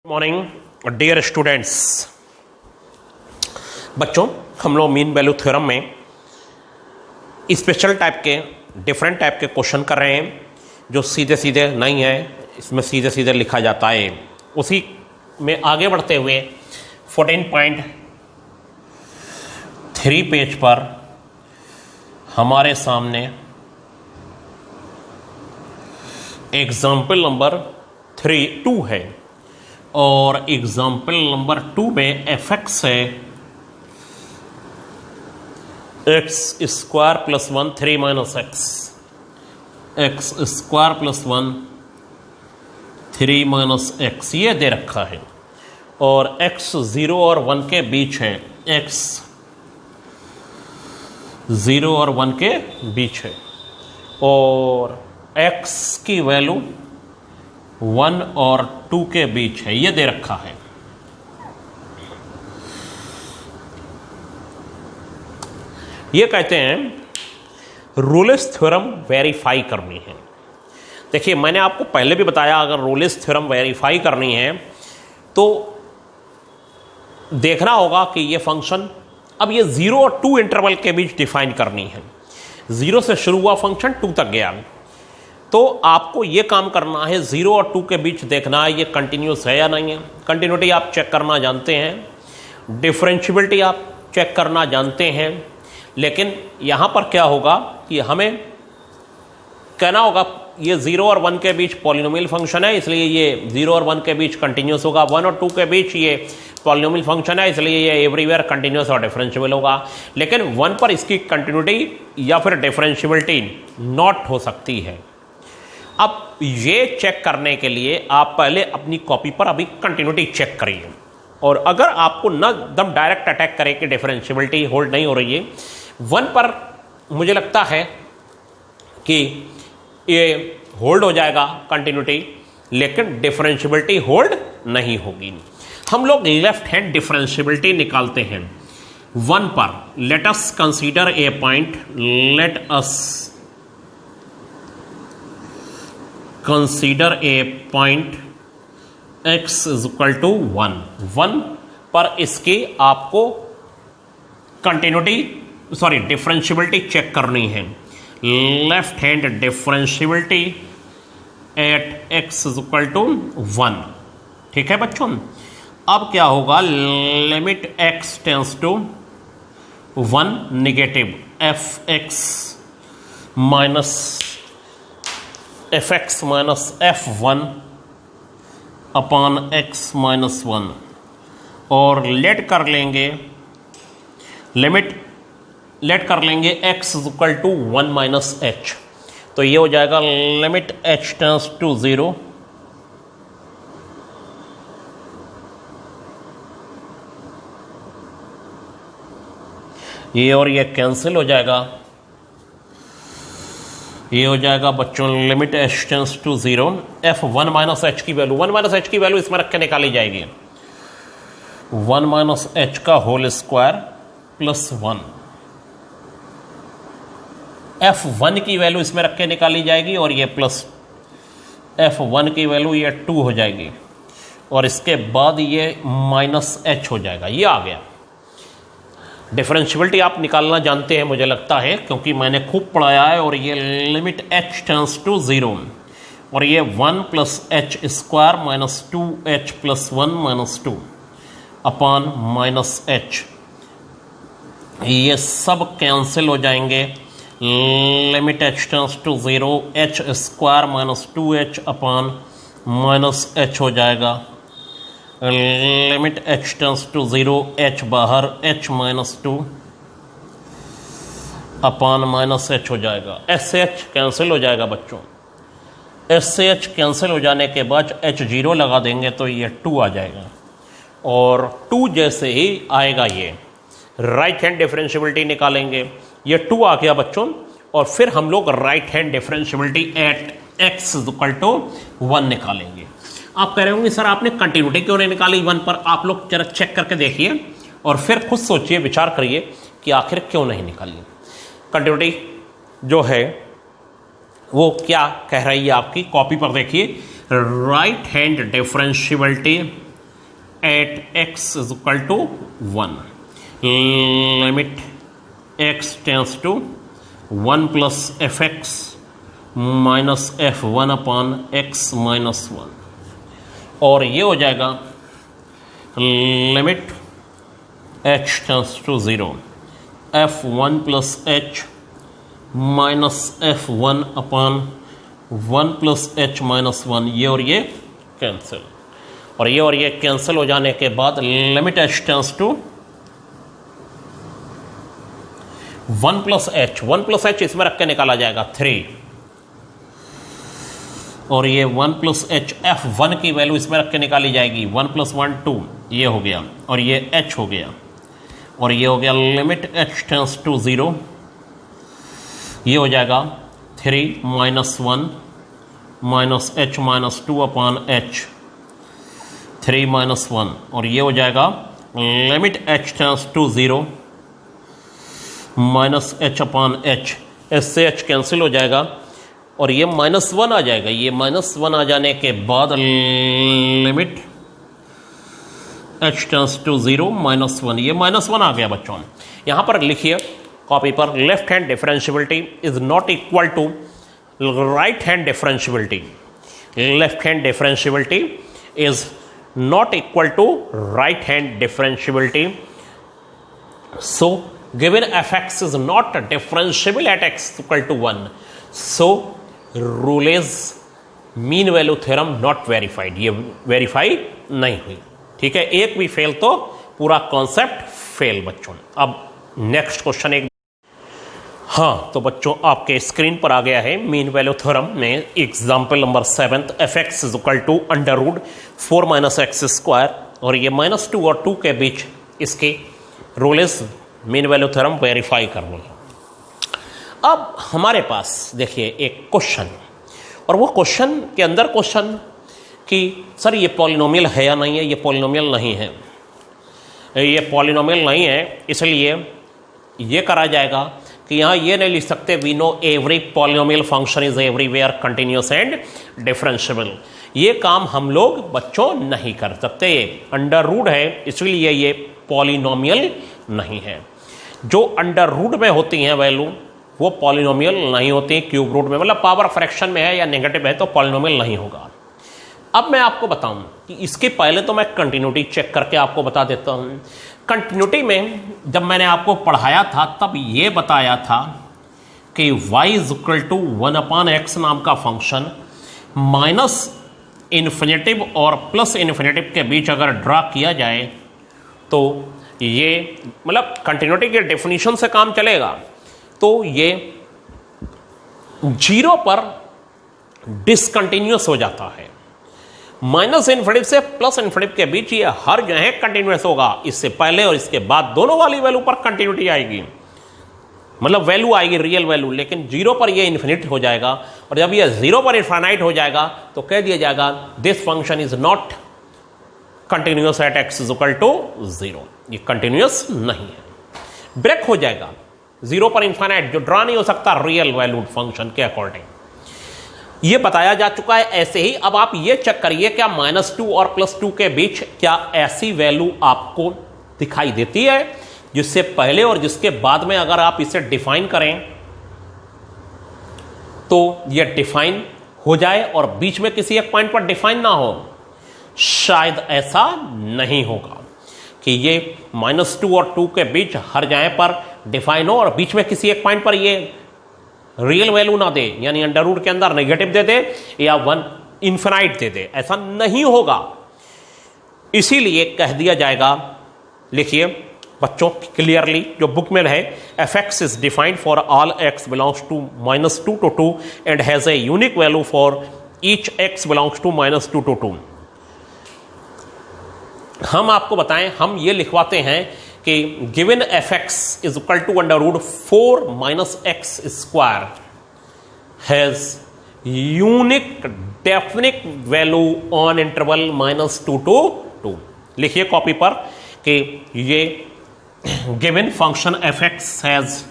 Morning dear students. बच्चों, हम लोग मीन वैल्यू थ्योरम में स्पेशल टाइप के डिफरेंट टाइप के क्वेश्चन कर रहे हैं जो सीधे सीधे नहीं है, इसमें सीधे सीधे लिखा जाता है। उसी में आगे बढ़ते हुए 14.3 पेज पर हमारे सामने एग्जाम्पल नंबर 2 है और एग्जाम्पल नंबर 2 में fx है x square plus 1 3 minus x square plus 1 3 minus x ये दे रखा है और x 0 और 1 के बीच है। x 0 और 1 के बीच है और x की वैल्यू 1 और 2 के बीच है, ये दे रखा है। ये कहते हैं रोलेस थ्योरम वेरीफाई करनी है। देखिए, मैंने आपको पहले भी बताया, अगर रोलेस थ्योरम वेरीफाई करनी है तो देखना होगा कि ये फंक्शन, अब ये 0 और 2 इंटरवल के बीच डिफाइन करनी है। 0 से शुरू हुआ फंक्शन 2 तक गया, तो आपको ये काम करना है, 0 और 2 के बीच देखना है ये कंटिन्यूस है या नहीं है। कंटिन्यूटी आप चेक करना जानते हैं, डिफरेंशियबिलिटी आप चेक करना जानते हैं, लेकिन यहाँ पर क्या होगा कि हमें कहना होगा ये 0 और 1 के बीच पॉलिनोमियल फंक्शन है, इसलिए ये 0 और 1 के बीच कंटिन्यूस होगा। 1 और 2 के बीच ये पॉलिनोमियल फंक्शन है, इसलिए ये एवरीवेयर कंटिन्यूस और डिफरेंशियबल होगा। लेकिन 1 पर इसकी कंटिन्यूटी या फिर डिफरेंशियबिलिटी नॉट हो सकती है। अब ये चेक करने के लिए आप पहले अपनी कॉपी पर अभी कंटिन्यूटी चेक करिए, और अगर आपको न एकदम डायरेक्ट अटैक करे कि डिफरेंशियबिलिटी होल्ड नहीं हो रही है, 1 पर मुझे लगता है कि ये होल्ड हो जाएगा कंटिन्यूटी, लेकिन डिफरेंशियबिलिटी होल्ड नहीं होगी। हम लोग लेफ्ट हैंड डिफरेंशियबिलिटी निकालते हैं 1 पर। Let us consider a point, let us consider a point x is equal to 1 पर इसकी आपको कंटिन्यूटी डिफरेंशियबिलिटी चेक करनी है। Left hand differentiability at x is equal to 1। ठीक है बच्चों, अब क्या होगा, limit x tends to 1 negative fx minus f1 upon x minus 1, और लेट कर लेंगे x is equal to 1 minus h, तो ये हो जाएगा लिमिट h टेंस टू 0 ये और ये कैंसिल हो जाएगा। ये हो जाएगा बच्चों limit h tends to 0 f1 minus h की वैल्यू, 1 माइनस h की वैल्यू इसमें रख के निकाली जाएगी। 1 माइनस h का होल स्क्वायर प्लस 1, f1 की वैल्यू इसमें रख के निकाली जाएगी, और ये प्लस f1 की वैल्यू ये 2 हो जाएगी, और इसके बाद ये माइनस h हो जाएगा। ये आ गया। डिफरेंशियबिलिटी आप निकालना जानते हैं मुझे लगता है, क्योंकि मैंने खूब पढ़ाया है। और ये लिमिट h टेंस टू 0 और ये 1 plus h square minus 2h plus 1 minus 2 upon minus h, ये सब कैंसिल हो जाएंगे। Limit h tends to 0 h square minus 2h upon minus h हो जाएगा। Limit h tends to 0 h बाहर h minus 2 upon minus h हो जाएगा। s से h कैंसिल हो जाएगा बच्चों। s से h कैंसिल हो जाने के बाद h 0 लगा देंगे तो ये 2 आ जाएगा, और 2 जैसे ही आएगा ये राइट हैंड डिफरेंशियबिलिटी निकालेंगे। ये 2 आ गया बच्चों, और फिर हम लोग right hand differentiability at x equal to 1 निकालेंगे। आप कह रहे होंगे सर आपने कंटिन्यूटी क्यों नहीं निकाली 1 पर? आप लोग जरा चेक करके देखिए और फिर खुद सोचिए, विचार करिए कि आखिर क्यों नहीं निकाली। कंटिन्यूटी जो है वो क्या कह रही है, आपकी कॉपी पर देखिए, right hand differentiability at x is equal to 1, limit x tends to 1 plus f x minus f one upon x minus 1, और ये हो जाएगा limit h tends to 0 f1 plus h minus f1 upon 1 plus h minus 1, ये और ये cancel, और ये cancel हो जाने के बाद limit h tends to 1 plus h इसमें रख के निकाला जाएगा 3, और ये 1 प्लस h f1 की वैल्यू इसमें रख के निकाली जाएगी 1 प्लस 1 2, ये हो गया, और ये h हो गया, और ये हो गया लिमिट h टेंस टू 0, ये हो जाएगा 3 minus 1 minus h minus 2 upon h 3 minus 1, और ये हो जाएगा limit h tends to 0 minus h upon h, इससे h कैंसिल हो जाएगा, और ये माइनस 1 आ जाएगा, ये माइनस 1 आ जाने के बाद limit h tends to 0 minus 1, ये माइनस 1 आ गया बच्चों। यहाँ पर लिखिए कॉपी पर, left hand differentiability is not equal to right hand differentiability, left hand differentiability is not equal to right hand differentiability, so given fx is not differentiable at x equal to 1, so rule is mean value theorem not verified, ये verify नहीं हुई। ठीक है, एक भी fail तो पूरा concept fail बच्चों। अब नेक्स्ट क्वेश्चन एक, हाँ तो बच्चों आपके स्क्रीन पर आ गया है मीन वैल्यू थ्योरम में example number 7, f x is equal to under root 4 minus x square, और ये -2 और 2 के बीच इसके rule is mean value theorem verify करनी है। अब हमारे पास देखिए एक क्वेश्चन, और वो क्वेश्चन के अंदर क्वेश्चन कि सर ये पॉलिनोमियल है या नहीं है, ये पॉलिनोमियल नहीं है, ये पॉलिनोमियल नहीं है, इसलिए ये करा जाएगा कि यहाँ ये नहीं लिख सकते we know every polynomial function is everywhere continuous and differentiable, ये काम हम लोग बच्चों नहीं कर सकते, ये अंडर रूट है इसलिए ये पॉलिनोमियल नहीं है। जो अंडर रूट में होती हैं वैल्यू वो पॉलिनोमियल नहीं होती, क्यूब रूट में मतलब पावर फ्रैक्शन में है या नेगेटिव है तो पॉलिनोमियल नहीं होगा। अब मैं आपको बताऊं कि इसके पहले तो मैं कंटिन्यूटी चेक करके आपको बता देता हूं। कंटिन्यूटी में जब मैंने आपको पढ़ाया था तब ये बताया था कि y is equal to 1 upon x नाम का फंक्शन माइनस इन्फिनेटिव और प्लस इन्फिनेटिव के बीच अगर ड्रा किया जाए तो ये मतलब कंटिन्यूटी के डेफिनेशन से काम चलेगा, तो ये 0 पर डिसकंटिन्यूअस हो जाता है। माइनस इन्फिनिटी से प्लस इन्फिनिटी के बीच ये हर जगह कंटिन्यूअस होगा, इससे पहले और इसके बाद दोनों वाली वैल्यू पर कंटिन्यूटी आएगी, मतलब वैल्यू आएगी रियल वैल्यू, लेकिन 0 पर ये इन्फिनिट हो जाएगा, और जब ये 0 पर इनफाइनाइट हो जाएगा तो कह दिया जाएगा this function is not continuous at x is equal to 0, ये कंटिन्यूअस नहीं है, ब्रेक हो जाएगा 0 पर इनफाइनाइट जो ड्रा नहीं हो सकता रियल वैल्यूड फंक्शन के अकॉर्डिंग। ये बताया जा चुका है। ऐसे ही अब आप ये चेक करिए क्या -2 और +2 के बीच क्या ऐसी वैल्यू आपको दिखाई देती है जिससे पहले और जिसके बाद में अगर आप इसे डिफाइन करें तो ये डिफाइन हो जाए और बीच में किसी एक पॉइंट पर डिफाइन ना हो? शायद ऐसा नहीं होगा कि ये -2 और 2 के बीच हर जगह पर डिफाइन हो और बीच में किसी एक पॉइंट पर ये रियल वैल्यू ना दे, यानी अंडर रूट के अंदर नेगेटिव दे दे या 1 इनफिनाइट दे दे, ऐसा नहीं होगा। इसीलिए कह दिया जाएगा, लिखिए बच्चों क्लियरली जो बुक में है, f x is defined for all x belongs to -2 to 2 and has a unique value for each x belongs to -2 to 2। हम आपको बताएं, हम ये लिखवाते हैं कि given f x is equal to under root 4 minus x square has unique definite value on interval -2 to 2। लिखिए copy पर कि ये given function f x has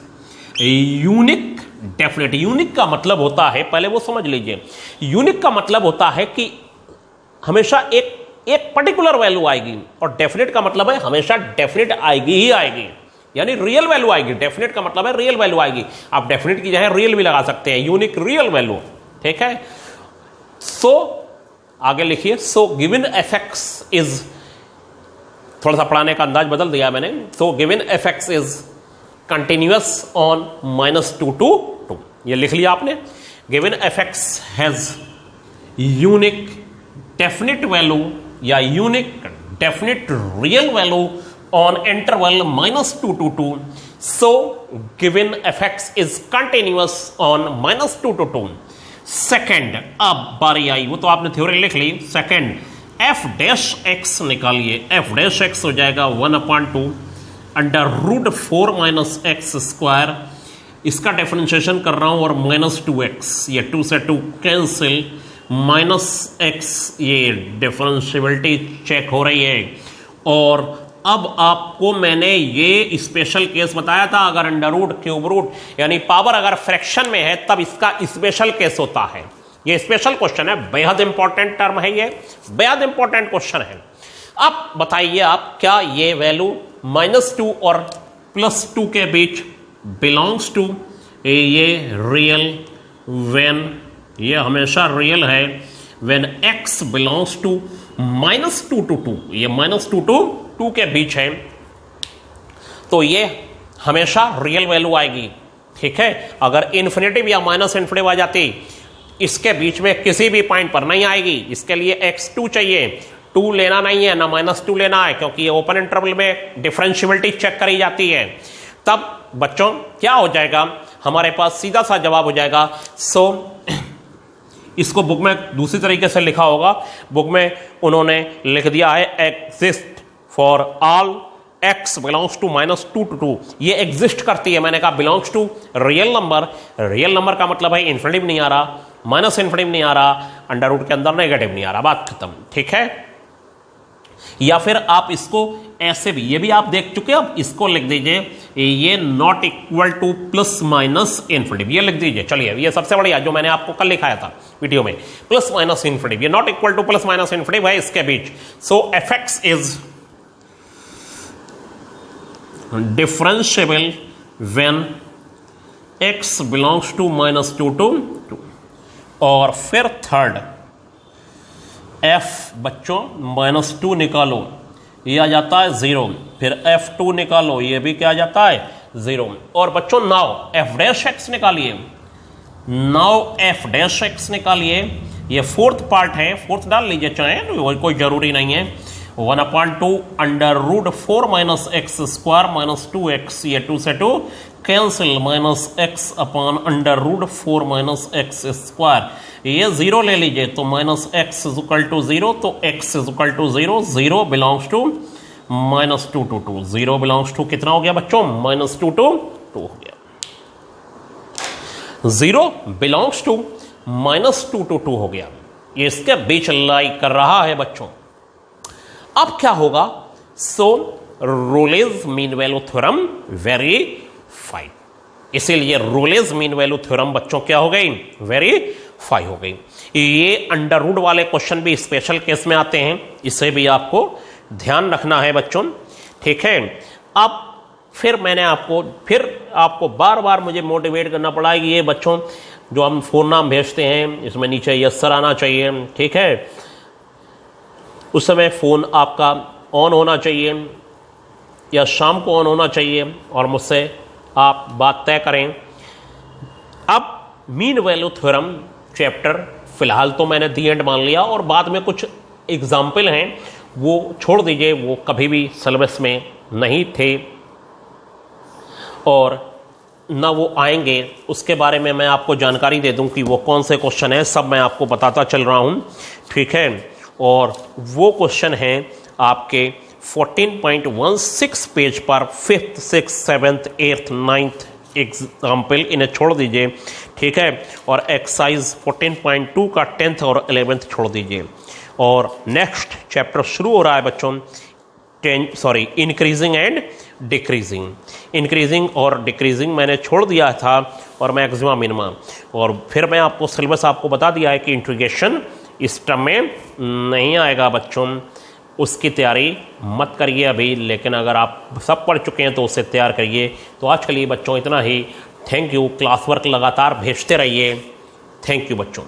unique definite. Unique का मतलब होता है, पहले वो समझ लीजिए, यूनिक का मतलब होता है कि हमेशा एक एक पर्टिकुलर वैल्यू आएगी, और डेफिनेट का मतलब है हमेशा डेफिनेट आएगी ही आएगी, यानी रियल वैल्यू आएगी। डेफिनेट का मतलब है रियल वैल्यू आएगी। आप डेफिनेट की जगह रियल भी लगा सकते हैं, यूनिक रियल वैल्यू, ठीक है। सो आगे लिखिए, सो गिवन एफएक्स इज, थोड़ा सा पढ़ाने का अंदाज बदल दिया मैंने। So given f x is continuous on -2 to 2, ये लिख लिया आपने। Given f x has unique definite value या unique definite real value on interval -2 to 2. So given fx is continuous on -2 to 2. Second, अब बारी आई, वो तो आपने थ्योरी लिख ली। सेकेंड, f डैश x निकालिए। f डैश x हो जाएगा 1/2 √4 - x स्क्वायर। इसका डिफरेंशिएशन कर रहा हूं, और -2x, ये 2 से 2 कैंसिल, -x, ये डिफरेंशियबिलिटी चेक हो रही है। और अब आपको मैंने ये स्पेशल केस बताया था, अगर अंडर रूट, क्यूब रूट यानी पावर अगर फ्रैक्शन में है तब इसका स्पेशल केस होता है। ये स्पेशल क्वेश्चन है, बेहद इंपॉर्टेंट टर्म है, ये बेहद इंपॉर्टेंट क्वेश्चन है। अब बताइए आप, क्या ये वैल्यू -2 और +2 के बीच बिलोंग्स टू, ये रियल व्हेन, ये हमेशा रियल है when x belongs to -2 to 2, ये -2 to 2 के बीच है, तो ये हमेशा रियल वैल्यू आएगी, ठीक है। अगर इन्फिनेटिव या माइनस इन्फिनेटिव आ जाती, इसके बीच में किसी भी पॉइंट पर नहीं आएगी। इसके लिए x2 चाहिए, 2 लेना नहीं है, ना -2 लेना है, क्योंकि ये ओपन इंटरवल में डिफरेंशियबिलिटी चेक करी जाती है। तब बच्चों क्या हो जाएगा, हमारे पास सीधा सा जवाब हो जाएगा। सो इसको बुक में दूसरी तरीके से लिखा होगा, बुक में उन्होंने लिख दिया है exist for all x belongs to -2 to 2। ये एग्जिस्ट करती है, मैंने कहा belongs to real number. Real number का मतलब है इन्फिनिटिव नहीं आ रहा, माइनस इन्फिनिटिव नहीं आ रहा, अंडर रूट के अंदर नेगेटिव नहीं आ रहा, बात खत्म, ठीक है। या फिर आप इसको ऐसे भी, ये भी आप देख चुके हैं, अब इसको लिख दीजिए, ये नॉट इक्वल टू ± इन्फिनिटिव, ये लिख दीजिए। चलिए, ये सबसे बढ़िया जो मैंने आपको कल लिखाया था वीडियो में, ± इन्फिनिटिव, ये नॉट इक्वल टू ± इन्फिनिटिव है इसके बीच। So fx is differentiable when x belongs to -2 to 2। और फिर थर्ड, f बच्चों -2 निकालो, ये आ जाता है 0, फिर f2 निकालो, ये भी क्या आ जाता है 0। और बच्चों नाउ f डैश x निकालिए, नाउ f डैश x निकालिए, ये फोर्थ पार्ट है, फोर्थ डाल लीजिए चाहे, कोई जरूरी नहीं है। 1/2 √4 - x स्क्वायर -2x, ये 2 से 2 cancel, -x upon √4 - x square, ये 0 ले लीजिए, तो -x = 0, तो x = 0, 0 belongs to -2 to 2, 0 belongs to कितना हो गया बच्चों, -2 to 2 हो गया, 0 बिलोंग्स टू -2 to 2 हो गया, ये इसके बीच लाई कर रहा है बच्चों। अब क्या होगा, सो Rolle's mean value theorem verified, इसीलिए रोलेज मीन वैल्यू थ्योरम बच्चों क्या हो गई, वेरीफाई हो गई। ये अंडर रूट वाले क्वेश्चन भी स्पेशल केस में आते हैं, इसे भी आपको ध्यान रखना है बच्चों, ठीक है। अब फिर मैंने आपको बार बार मुझे मोटिवेट करना पड़ा कि ये बच्चों जो हम फोन नाम भेजते हैं इसमें नीचे यस्सर आना चाहिए, ठीक है, उस समय फ़ोन आपका ऑन होना चाहिए या शाम को ऑन होना चाहिए, और मुझसे आप बात तय करें। अब मीन वैल्यू थ्योरम चैप्टर फिलहाल तो मैंने दी एंड मान लिया, और बाद में कुछ एग्जाम्पल हैं वो छोड़ दीजिए, वो कभी भी सिलेबस में नहीं थे और ना वो आएंगे, उसके बारे में मैं आपको जानकारी दे दूं कि वो कौन से क्वेश्चन है, सब मैं आपको बताता चल रहा हूं, ठीक है। और वो क्वेश्चन हैं आपके 14.16 पेज पर 5th, 6th, 7th, 8th, 9th example, इन्हें छोड़ दीजिए, ठीक है। और एक्सरसाइज 14.2 का 10th और 11th छोड़ दीजिए। और नेक्स्ट चैप्टर शुरू हो रहा है बच्चों, इंक्रीजिंग एंड डिक्रीजिंग। इंक्रीजिंग और डिक्रीजिंग मैंने छोड़ दिया था, और मैक्सिमा मिनिमा, और फिर मैं आपको सिलेबस आपको बता दिया है कि इंटीग्रेशन इस टर्म में नहीं आएगा बच्चों, उसकी तैयारी मत करिए अभी, लेकिन अगर आप सब पढ़ चुके हैं तो उससे तैयार करिए। तो आज के लिए बच्चों इतना ही। Thank you. क्लास वर्क लगातार भेजते रहिए। थैंक यू बच्चों।